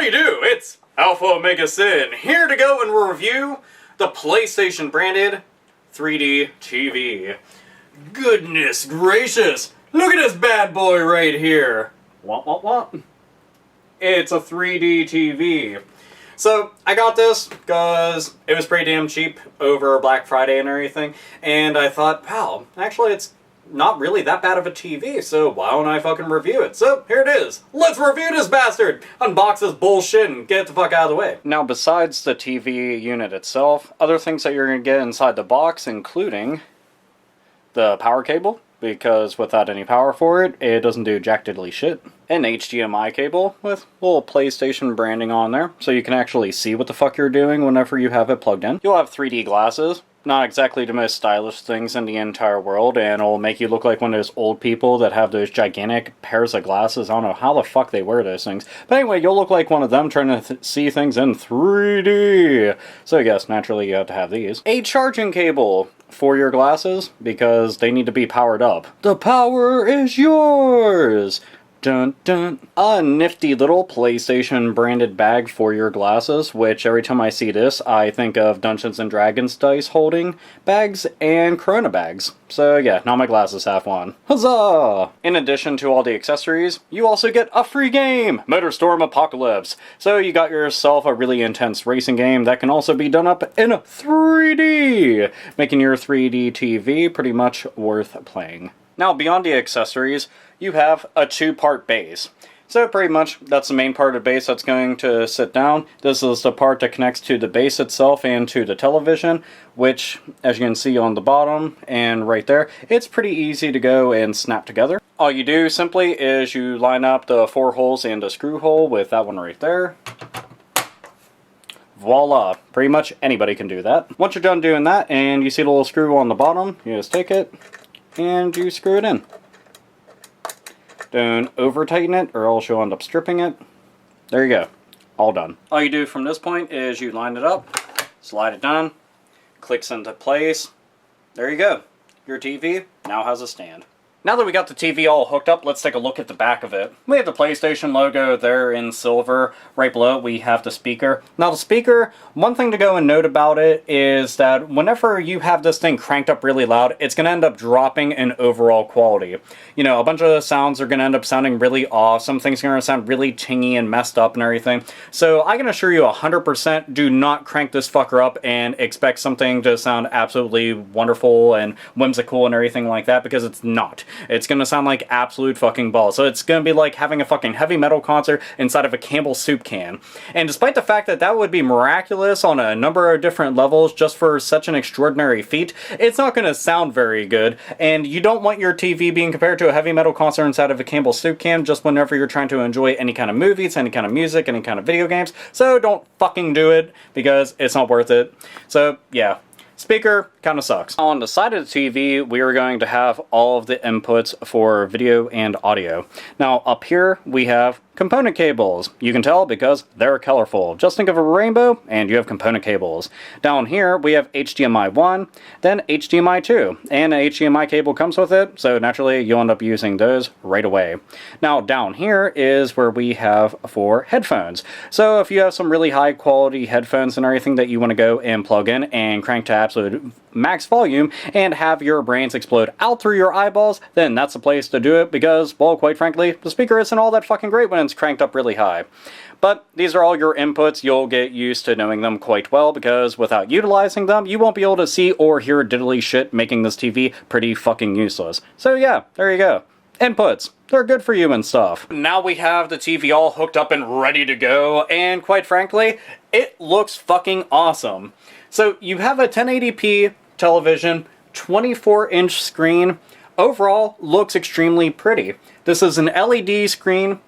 you do? It's AlphaOmegaSin, here to go and review the PlayStation branded 3D TV. Goodness gracious! Look at this bad boy right here! What? It's a 3D TV. So, I got this because it was pretty damn cheap over Black Friday and everything, and I thought, wow, actually it's not really that bad of a TV, so why don't I fucking review it? So, here it is. Let's review this bastard! Unbox this bullshit and get it the fuck out of the way. Now, besides the TV unit itself, other things that you're going to get inside the box, including the power cable, because without any power for it, it doesn't do jack diddly shit. An HDMI cable with a little PlayStation branding on there, so you can actually see what the fuck you're doing whenever you have it plugged in. You'll have 3D glasses. Not exactly the most stylish things in the entire world, and it'll make you look like one of those old people that have those gigantic pairs of glasses. I don't know how the fuck they wear those things. But anyway, you'll look like one of them trying to see things in 3D. So yes, naturally you have to have these. A charging cable for your glasses, because they need to be powered up. The power is yours! Dun dun. A nifty little PlayStation branded bag for your glasses, which every time I see this, I think of Dungeons and Dragons dice holding bags and Corona bags. So yeah, now my glasses have one. Huzzah! In addition to all the accessories, you also get a free game! Motorstorm Apocalypse. So you got yourself a really intense racing game that can also be done up in 3D, making your 3D TV pretty much worth playing. Now, beyond the accessories, you have a two-part base. So pretty much, that's the main part of the base that's going to sit down. This is the part that connects to the base itself and to the television, which, as you can see on the bottom and right there, it's pretty easy to go and snap together. All you do simply is you line up the 4 holes and a screw hole with that one right there. Voila! Pretty much anybody can do that. Once you're done doing that, and you see the little screw on the bottom, you just take it, and you screw it in. Don't over tighten it or else you'll end up stripping it. There you go. All done. All you do from this point is you line it up, slide it down, clicks into place. There you go. Your TV now has a stand. Now that we got the TV all hooked up, let's take a look at the back of it. We have the PlayStation logo there in silver. Right below it, we have the speaker. Now the speaker, one thing to go and note about it is that whenever you have this thing cranked up really loud, it's going to end up dropping in overall quality. You know, a bunch of sounds are going to end up sounding really off. Some things are going to sound really tingy and messed up and everything. So I can assure you 100% do not crank this fucker up and expect something to sound absolutely wonderful and whimsical and everything like that, because it's not. It's going to sound like absolute fucking balls. So it's going to be like having a fucking heavy metal concert inside of a Campbell's soup can. And despite the fact that that would be miraculous on a number of different levels just for such an extraordinary feat, it's not going to sound very good. And you don't want your TV being compared to a heavy metal concert inside of a Campbell's soup can just whenever you're trying to enjoy any kind of movies, any kind of music, any kind of video games. So don't fucking do it, because it's not worth it. So yeah. Speaker kind of sucks. On the side of the TV, we are going to have all of the inputs for video and audio. Now, up here, we have component cables. You can tell because they're colorful. Just think of a rainbow, and you have component cables. Down here, we have HDMI 1, then HDMI 2, and an HDMI cable comes with it, so naturally, you'll end up using those right away. Now, down here is where we have for headphones. So, if you have some really high-quality headphones and everything that you want to go and plug in and crank to absolute max volume and have your brains explode out through your eyeballs, then that's the place to do it, because, well, quite frankly, the speaker isn't all that fucking great when it's cranked up really high. But these are all your inputs. You'll get used to knowing them quite well, because without utilizing them, you won't be able to see or hear diddly shit, making this TV pretty fucking useless. So yeah, there you go. Inputs. They're good for you and stuff. Now we have the TV all hooked up and ready to go, and quite frankly, it looks fucking awesome. So you have a 1080p television, 24-inch screen. Overall, looks extremely pretty. This is an LED screen.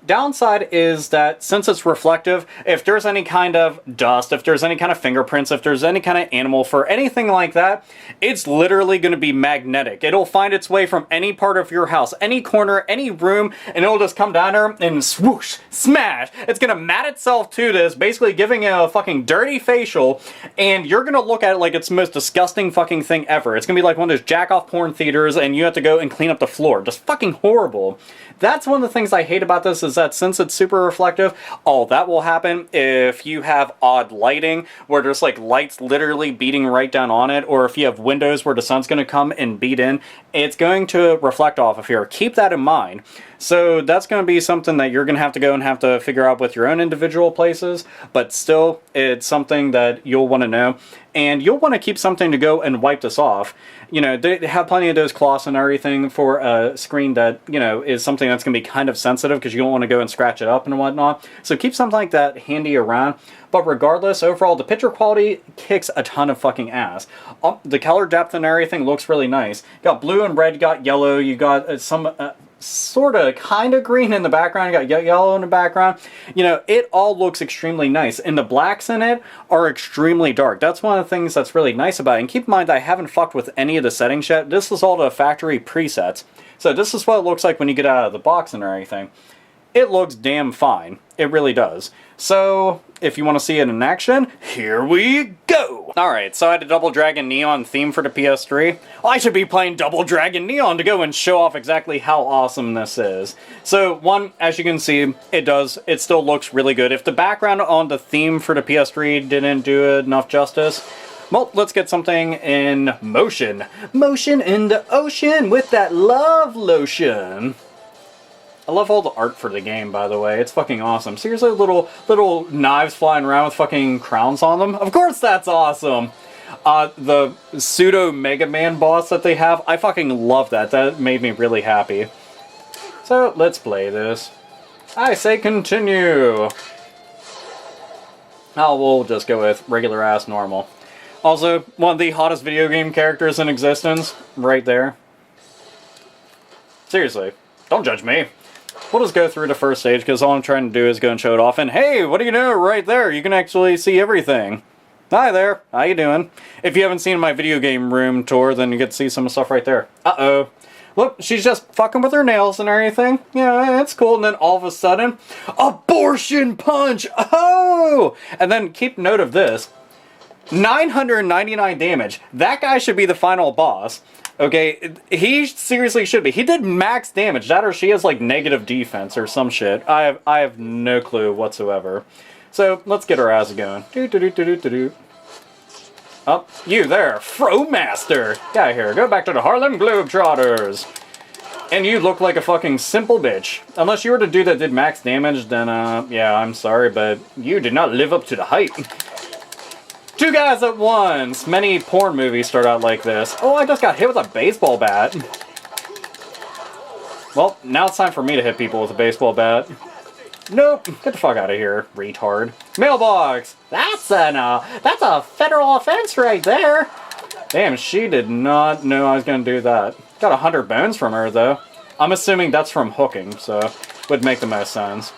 Downside is that since it's reflective, if there's any kind of dust, if there's any kind of fingerprints, if there's any kind of animal fur, anything like that, it's literally going to be magnetic. It'll find its way from any part of your house, any corner, any room, and it'll just come down there and swoosh, smash. It's going to mat itself to this, basically giving it a fucking dirty facial, and you're going to look at it like it's the most disgusting fucking thing ever. It's going to be like one of those jack-off porn theaters, and you have to go and clean up the floor. Just fucking horrible. That's one of the things I hate about this, is that since it's super reflective, all that will happen if you have odd lighting where there's like lights literally beating right down on it, or if you have windows where the sun's going to come and beat in, it's going to reflect off of here. Keep that in mind. So that's going to be something that you're going to have to figure out with your own individual places, but still, it's something that you'll want to know. And you'll want to keep something to go and wipe this off. You know, they have plenty of those cloths and everything for a screen that, you know, is something that's going to be kind of sensitive because you don't want to go and scratch it up and whatnot. So keep something like that handy around. But regardless, overall, the picture quality kicks a ton of fucking ass. The color depth and everything looks really nice. You got blue and red, you got yellow, you got some sort of kind of green in the background, you got yellow in the background. You know, it all looks extremely nice, and the blacks in it are extremely dark. That's one of the things that's really nice about it. And keep in mind that I haven't fucked with any of the settings yet. This is all the factory presets. So this is what it looks like when you get out of the box and everything. It looks damn fine. It really does. So, if you want to see it in action, here we go! Alright, so I had a Double Dragon Neon theme for the PS3. I should be playing Double Dragon Neon to go and show off exactly how awesome this is. So, one, as you can see, it still looks really good. If the background on the theme for the PS3 didn't do enough justice, well, let's get something in motion. Motion in the ocean with that love lotion. I love all the art for the game, by the way. It's fucking awesome. Seriously, little knives flying around with fucking crowns on them. Of course that's awesome! The pseudo Mega Man boss that they have, I fucking love that. That made me really happy. So, let's play this. I say continue! Oh, we'll just go with regular ass normal. Also, one of the hottest video game characters in existence, right there. Seriously, don't judge me. We'll just go through the first stage, because all I'm trying to do is go and show it off, and hey, what do you know, right there, you can actually see everything. Hi there, how you doing? If you haven't seen my video game room tour, then you get to see some stuff right there. Uh-oh. Look, she's just fucking with her nails and everything. Yeah, it's cool, and then all of a sudden, abortion punch! Oh! And then keep note of this. 999 damage. That guy should be the final boss. Okay, he seriously should be. He did max damage. That or she has like negative defense or some shit. I have no clue whatsoever. So let's get our ass going. Oh, you there, Fro Master. Get out of here. Go back to the Harlem Globetrotters. And you look like a fucking simple bitch. Unless you were the dude that did max damage, then yeah, I'm sorry, but you did not live up to the hype. Two guys at once! Many porn movies start out like this. Oh, I just got hit with a baseball bat. Well, now it's time for me to hit people with a baseball bat. Nope. Get the fuck out of here, retard. Mailbox! That's a federal offense right there! Damn, she did not know I was gonna do that. Got 100 bones from her, though. I'm assuming that's from hooking, so would make the most sense.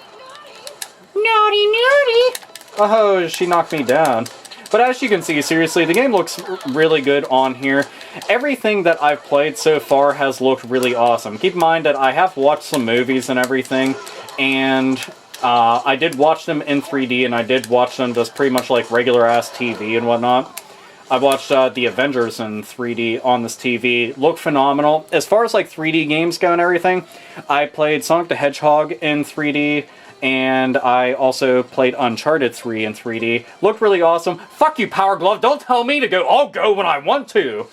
Naughty, naughty! Oh, she knocked me down. But as you can see, seriously, the game looks really good on here. Everything that I've played so far has looked really awesome. Keep in mind that I have watched some movies and everything, and I did watch them in 3D, and I did watch them just pretty much like regular-ass TV and whatnot. I've watched The Avengers in 3D on this TV. Look phenomenal. As far as like 3D games go and everything, I played Sonic the Hedgehog in 3D, and I also played Uncharted 3 in 3D. Looked really awesome. Fuck you, Power Glove. Don't tell me to go. I'll go when I want to.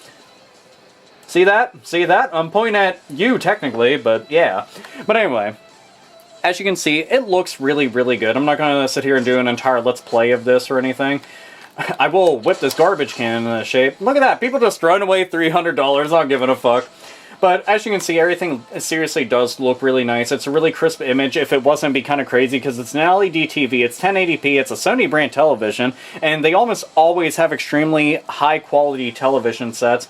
See that? See that? I'm pointing at you, technically, but yeah. But anyway, as you can see, it looks really, really good. I'm not going to sit here and do an entire Let's Play of this or anything. I will whip this garbage can into shape. Look at that. People just throwing away $300. Not giving a fuck. But as you can see, everything seriously does look really nice. It's a really crisp image. If it wasn't, it'd be kind of crazy because it's an LED TV. It's 1080p. It's a Sony brand television. And they almost always have extremely high quality television sets.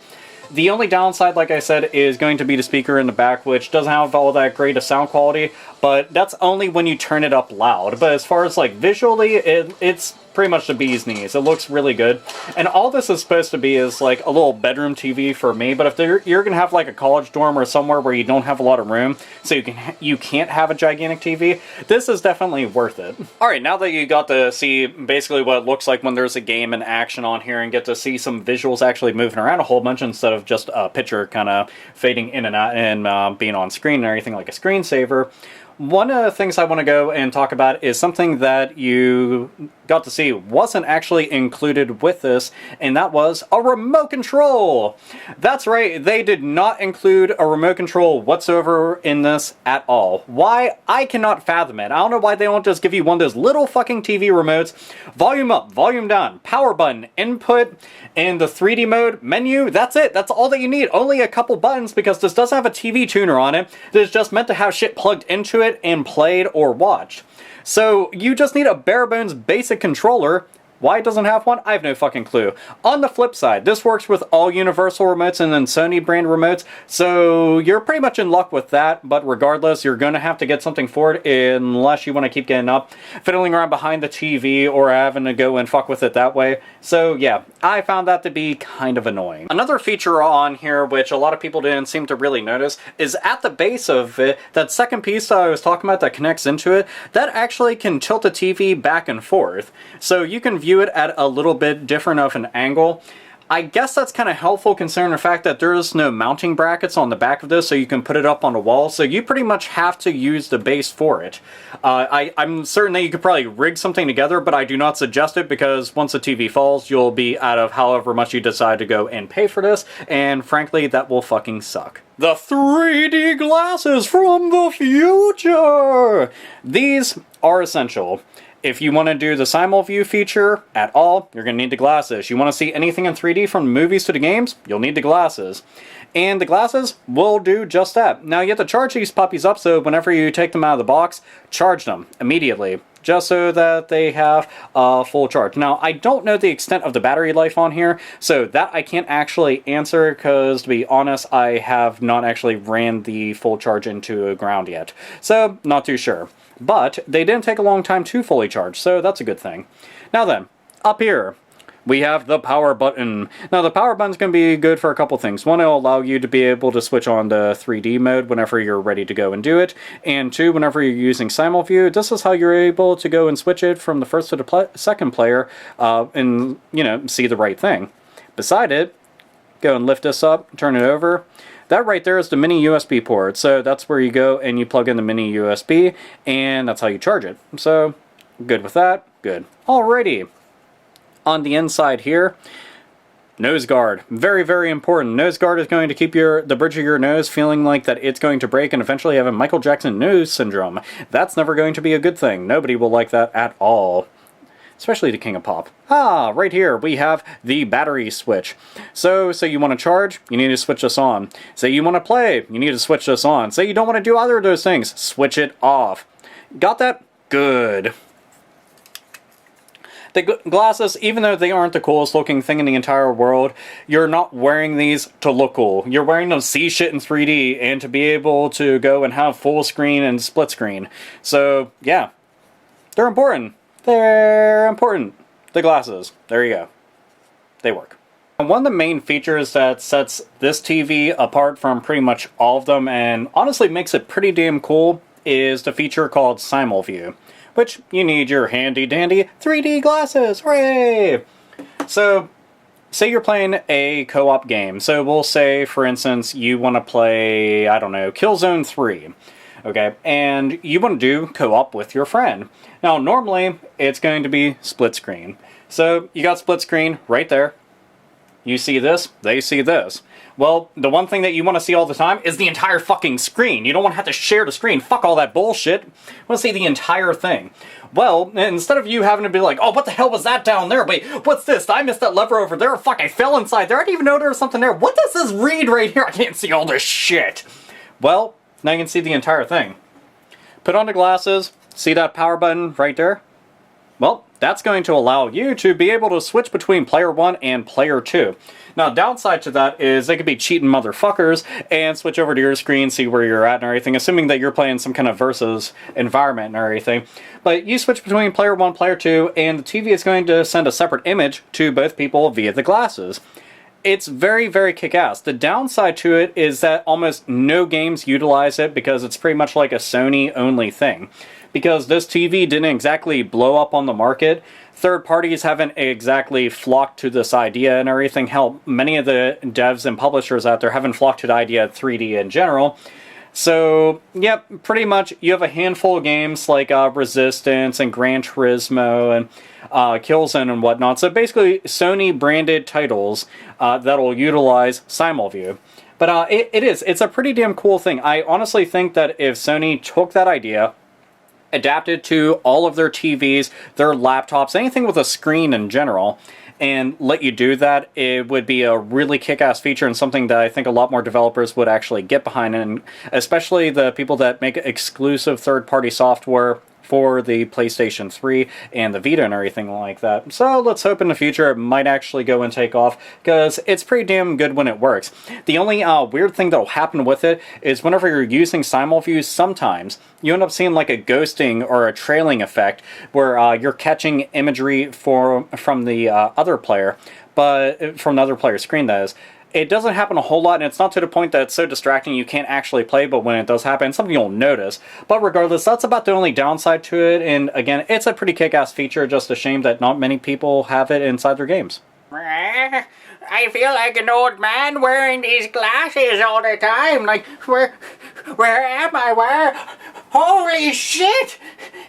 The only downside, like I said, is going to be the speaker in the back, which doesn't have all that great of sound quality. But that's only when you turn it up loud. But as far as like visually, it's pretty much the bee's knees. It looks really good. And all this is supposed to be is like a little bedroom TV for me, but if you're gonna have like a college dorm or somewhere where you don't have a lot of room, so you can't have a gigantic TV, this is definitely worth it. Alright, now that you got to see basically what it looks like when there's a game in action on here and get to see some visuals actually moving around a whole bunch instead of just a picture kind of fading in and out and being on screen and everything like a screensaver, one of the things I want to go and talk about is something that you got to see wasn't actually included with this, and that was a remote control. That's right, they did not include a remote control whatsoever in this at all. Why? I cannot fathom it. I don't know why they don't just give you one of those little fucking TV remotes. Volume up, volume down, power button, input, and the 3D mode menu. That's it. That's all that you need. Only a couple buttons, because this does have a TV tuner on it that is just meant to have shit plugged into it and played or watched. So you just need a bare bones basic controller. Why it doesn't have one, I have no fucking clue. On the flip side, this works with all Universal remotes and then Sony brand remotes, so you're pretty much in luck with that, but regardless, you're going to have to get something for it unless you want to keep getting up, fiddling around behind the TV, or having to go and fuck with it that way. So yeah, I found that to be kind of annoying. Another feature on here, which a lot of people didn't seem to really notice, is at the base of it, that second piece that I was talking about that connects into it, that actually can tilt the TV back and forth. So you can view it at a little bit different of an angle. I guess that's kind of helpful considering the fact that there's no mounting brackets on the back of this, so you can put it up on a wall, so you pretty much have to use the base for it. I'm certain that you could probably rig something together, but I do not suggest it, because once the TV falls, you'll be out of however much you decide to go and pay for this, and frankly, that will fucking suck. The 3D glasses from the future! These are essential. If you want to do the simul view feature at all, you're going to need the glasses. You want to see anything in 3D from the movies to the games, you'll need the glasses. And the glasses will do just that. Now you have to charge these puppies up, so whenever you take them out of the box, charge them immediately, just so that they have a full charge. Now, I don't know the extent of the battery life on here, so that I can't actually answer, because to be honest, I have not actually ran the full charge into ground yet. So, not too sure. But they didn't take a long time to fully charge, so that's a good thing. Now then, up here, we have the power button. Now the power button's going to be good for a couple things. One, it'll allow you to be able to switch on to 3D mode whenever you're ready to go and do it. And two, whenever you're using simul view, this is how you're able to go and switch it from the first to the second player and, you know, see the right thing. Beside it, go and lift this up, turn it over. That right there is the mini USB port, so that's where you go and you plug in the mini USB, and that's how you charge it. So, good with that, good. Alrighty, on the inside here, nose guard. Very, very important. Nose guard is going to keep the bridge of your nose feeling like that it's going to break and eventually have a Michael Jackson nose syndrome. That's never going to be a good thing. Nobody will like that at all. Especially the King of Pop. Ah, right here we have the battery switch. So you want to charge, you need to switch this on. Say you want to play, you need to switch this on. Say you don't want to do either of those things, switch it off. Got that? Good. The glasses, even though they aren't the coolest looking thing in the entire world, you're not wearing these to look cool. You're wearing them to see shit in 3D and to be able to go and have full screen and split screen. So, yeah. They're important. They're important. The glasses. There you go. They work. And one of the main features that sets this TV apart from pretty much all of them, and honestly makes it pretty damn cool, is the feature called Simul View, which you need your handy dandy 3D glasses. Hooray! So, say you're playing a co-op game. So we'll say, for instance, you want to play, I don't know, Killzone 3. Okay, and you want to do co-op with your friend. Now, normally, it's going to be split screen. So, you got split screen right there. You see this, they see this. Well, the one thing that you want to see all the time is the entire fucking screen. You don't want to have to share the screen. Fuck all that bullshit. You want to see the entire thing. Well, instead of you having to be like, oh, what the hell was that down there? Wait, what's this? I missed that lever over there. Fuck, I fell inside there. I didn't even know there was something there. What does this read right here? I can't see all this shit. Well, now you can see the entire thing. Put on the glasses, see that power button right there? Well, that's going to allow you to be able to switch between player 1 and player 2. Now, downside to that is they could be cheating motherfuckers and switch over to your screen, see where you're at and everything, assuming that you're playing some kind of versus environment and everything. But you switch between player 1, player 2, and the TV is going to send a separate image to both people via the glasses. It's very, very kick-ass. The downside to it is that almost no games utilize it because it's pretty much like a Sony-only thing. Because this TV didn't exactly blow up on the market, third parties haven't exactly flocked to this idea and everything. Hell, many of the devs and publishers out there haven't flocked to the idea of 3D in general. So, yep, pretty much you have a handful of games like Resistance and Gran Turismo and Killzone and whatnot. So basically, Sony branded titles that'll utilize SimulView. But it's a pretty damn cool thing. I honestly think that if Sony took that idea, adapted to all of their TVs, their laptops, anything with a screen in general, and let you do that, it would be a really kick-ass feature and something that I think a lot more developers would actually get behind, and especially the people that make exclusive third-party software for the PlayStation 3 and the Vita and everything like that. So let's hope in the future it might actually go and take off, because it's pretty damn good when it works. The only weird thing that'll happen with it is whenever you're using SimulView, sometimes you end up seeing like a ghosting or a trailing effect where you're catching imagery from the other player, but from the other player's screen, that is. It doesn't happen a whole lot, and it's not to the point that it's so distracting you can't actually play, but when it does happen, it's something you'll notice. But regardless, that's about the only downside to it, and again, it's a pretty kick-ass feature, just a shame that not many people have it inside their games. I feel like an old man wearing these glasses all the time. Like, where am I? Where? Holy shit!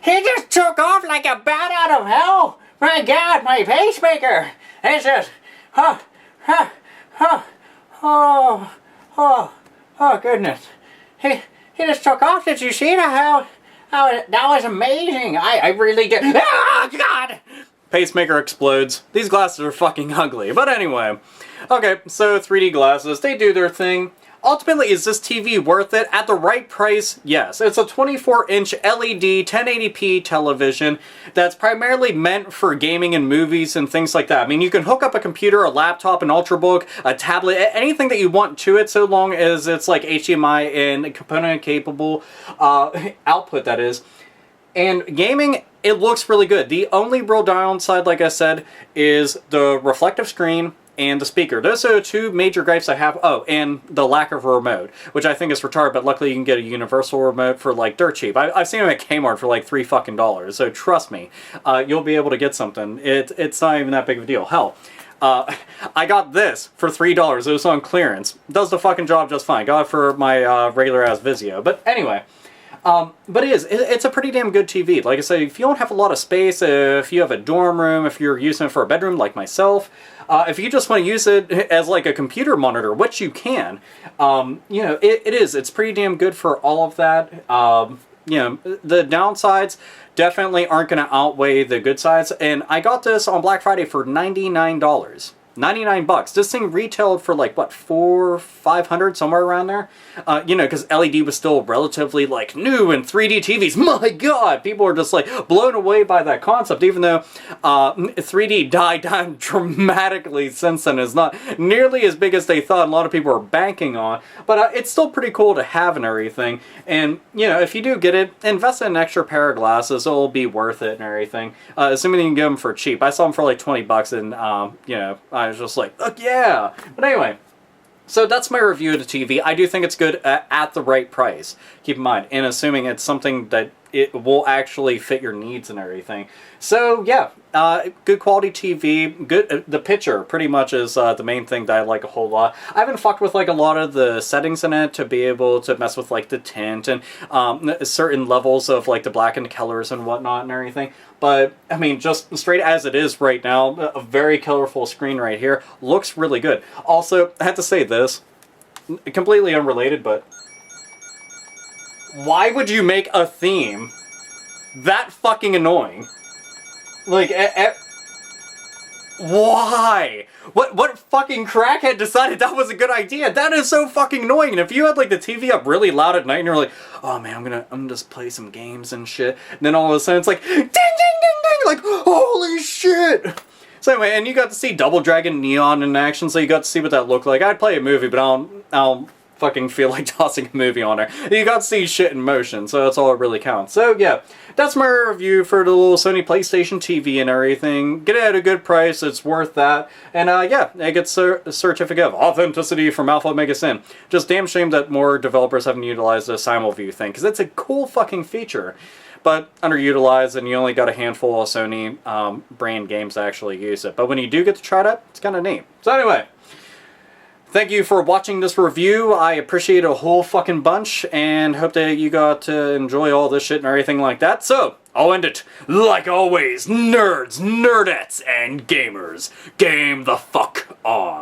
He just took off like a bat out of hell! My God, my pacemaker! It's just, oh, goodness. He just took off. Did you see that? How that was amazing. I really did. Oh, God! Pacemaker explodes. These glasses are fucking ugly. But anyway. Okay, so 3D glasses, they do their thing. Ultimately, is this TV worth it? At the right price, yes. It's a 24-inch LED 1080p television that's primarily meant for gaming and movies and things like that. I mean, you can hook up a computer, a laptop, an Ultrabook, a tablet, anything that you want to it, so long as it's like HDMI and component-capable output, that is. And gaming, it looks really good. The only real downside, like I said, is the reflective screen and the speaker. Those are two major gripes I have. Oh, and the lack of a remote, which I think is retarded, but luckily you can get a universal remote for like dirt cheap. I've seen them at Kmart for like $3 fucking, so trust me, you'll be able to get something. It's not even that big of a deal. Hell, I got this for $3. It was on clearance. Does the fucking job just fine. Got it for my regular ass Vizio. But anyway, but it's a pretty damn good TV. Like I said, if you don't have a lot of space, if you have a dorm room, if you're using it for a bedroom like myself, if you just want to use it as like a computer monitor, which you can, you know, it's pretty damn good for all of that. You know, the downsides definitely aren't going to outweigh the good sides, and I got this on Black Friday for $99. 99 bucks. This thing retailed for like, what, $400-500, somewhere around there? You know, because LED was still relatively like new and 3D TVs. My God! People are just like blown away by that concept, even though 3D died down dramatically since then. It's not nearly as big as they thought, and a lot of people are banking on. But it's still pretty cool to have and everything. And, you know, if you do get it, invest in an extra pair of glasses. It'll be worth it and everything. Assuming you can get them for cheap. I saw them for like 20 bucks, and, you know, I was just like, oh yeah! But anyway, so that's my review of the TV. I do think it's good at the right price. Keep in mind, and assuming it's something that it will actually fit your needs and everything. So yeah, good quality TV. Good. The picture pretty much is the main thing that I like a whole lot. I haven't fucked with like a lot of the settings in it to be able to mess with like the tint and certain levels of like the black and the colors and whatnot and everything. But I mean, just straight as it is right now, a very colorful screen right here looks really good. Also, I have to say this, completely unrelated, but why would you make a theme that fucking annoying? Like, why? What fucking crackhead decided that was a good idea? That is so fucking annoying. And if you had like the TV up really loud at night and you're like, oh man, I'm gonna just play some games and shit, and then all of a sudden it's like, ding ding ding ding, like, holy shit. So anyway, and you got to see Double Dragon Neon in action, so you got to see what that looked like. I'd play a movie, but I don't fucking feel like tossing a movie on there. You got to see shit in motion, so that's all that really counts. So yeah, that's my review for the little Sony PlayStation TV and everything. Get it at a good price, it's worth that. And yeah, it gets a certificate of authenticity from AlphaOmegaSin. Just damn shame that more developers haven't utilized the SimulView thing, because it's a cool fucking feature. But underutilized, and you only got a handful of Sony brand games that actually use it. But when you do get to try it out, it's kind of neat. So anyway, thank you for watching this review. I appreciate it a whole fucking bunch, and hope that you got to enjoy all this shit and everything like that. So, I'll end it, like always, nerds, nerdettes, and gamers, game the fuck on.